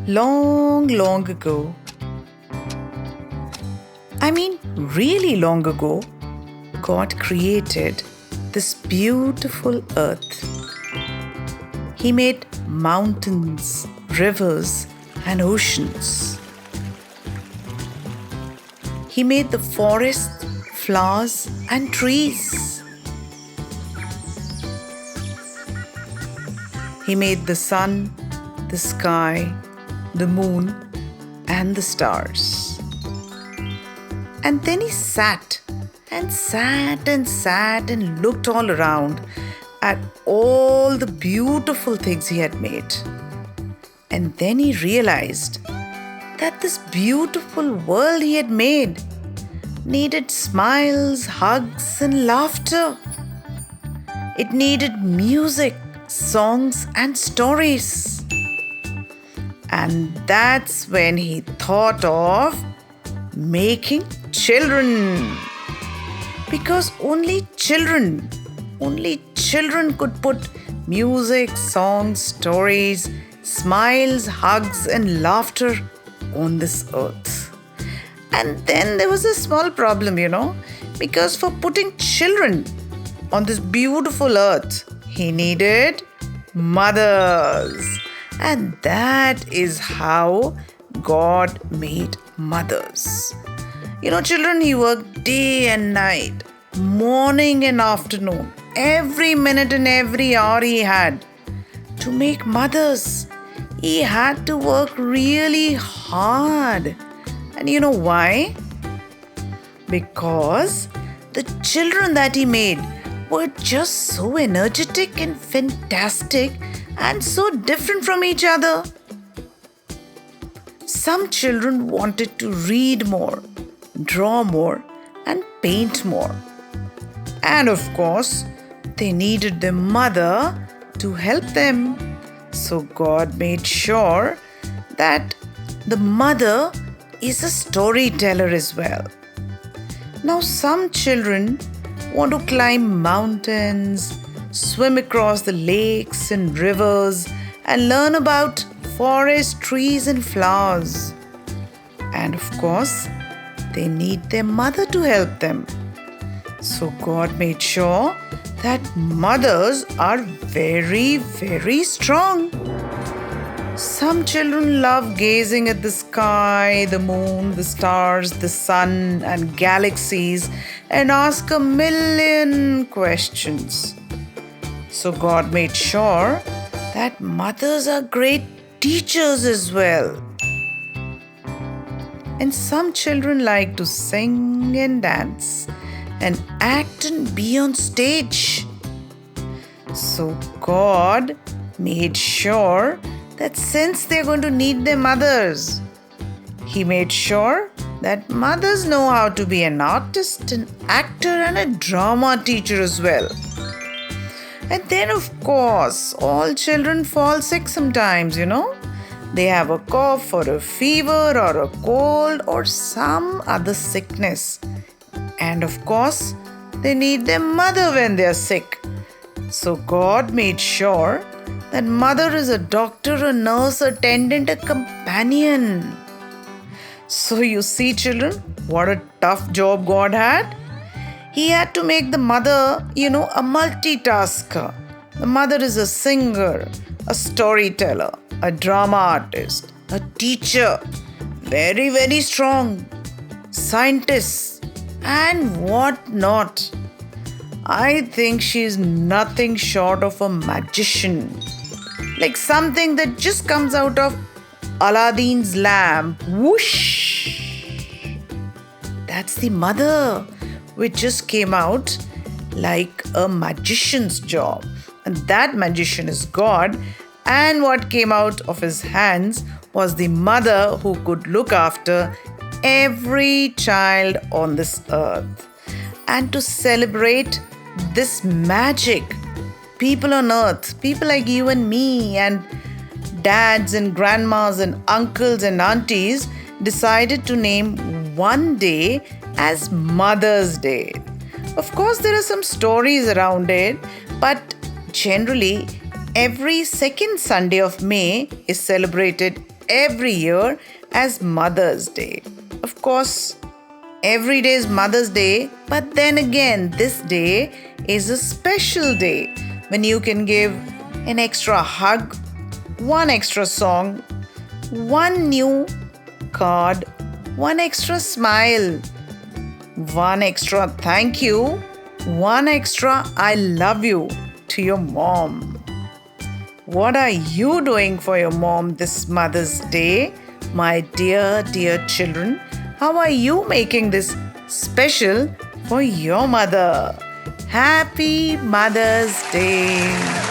Long, long ago, really long ago, God created this beautiful earth. He made mountains, rivers, and oceans. He made the forests, flowers, and trees. He made the sun, the sky, the moon, and the stars. And then he sat and looked all around at all the beautiful things he had made. And then he realized that this beautiful world he had made needed smiles, hugs, and laughter. It needed music, songs, and stories. And that's when he thought of making children. Because only children could put music, songs, stories, smiles, hugs, and laughter on this earth. And then there was a small problem, because for putting children on this beautiful earth, he needed mothers. And that is how God made mothers. Children, he worked day and night, morning and afternoon, every minute and every hour he had to make mothers. He had to work really hard. And you know why? Because the children that he made were just so energetic and fantastic and so different from each other. Some children wanted to read more, draw more, and paint more. And of course, they needed their mother to help them. So God made sure that the mother is a storyteller as well. Now, some children want to climb mountains, swim across the lakes and rivers, and learn about forests, trees, and flowers. And of course, they need their mother to help them. So God made sure that mothers are very, very strong. Some children love gazing at the sky, the moon, the stars, the sun, and galaxies and ask a million questions. So God made sure that mothers are great teachers as well. And some children like to sing and dance and act and be on stage. So God made sure that since they're going to need their mothers, He made sure that mothers know how to be an artist, an actor, and a drama teacher as well. And then, of course, all children fall sick sometimes, They have a cough or a fever or a cold or some other sickness. And of course, they need their mother when they are sick. So God made sure that mother is a doctor, a nurse, a attendant, a companion. So you see, children, what a tough job God had. He had to make the mother, a multitasker. The mother is a singer, a storyteller, a drama artist, a teacher, very, very strong, scientist, and what not. I think she is nothing short of a magician. Like something that just comes out of Aladdin's lamp. Whoosh! That's the mother, which just came out like a magician's job. And that magician is God. And what came out of his hands was the mother who could look after every child on this earth. And to celebrate this magic, people on earth, people like you and me, and dads and grandmas and uncles and aunties decided to name one day as Mother's Day. Of course, there are some stories around it, but generally, Every second Sunday of May is celebrated every year as Mother's Day. Of course, every day is Mother's Day, but then again, this day is a special day when you can give an extra hug, one extra song, one new card, one extra smile, one extra thank you, one extra I love you to your mom. What are you doing for your mom this Mother's Day, my dear, dear children? How are you making this special for your mother? Happy Mother's Day!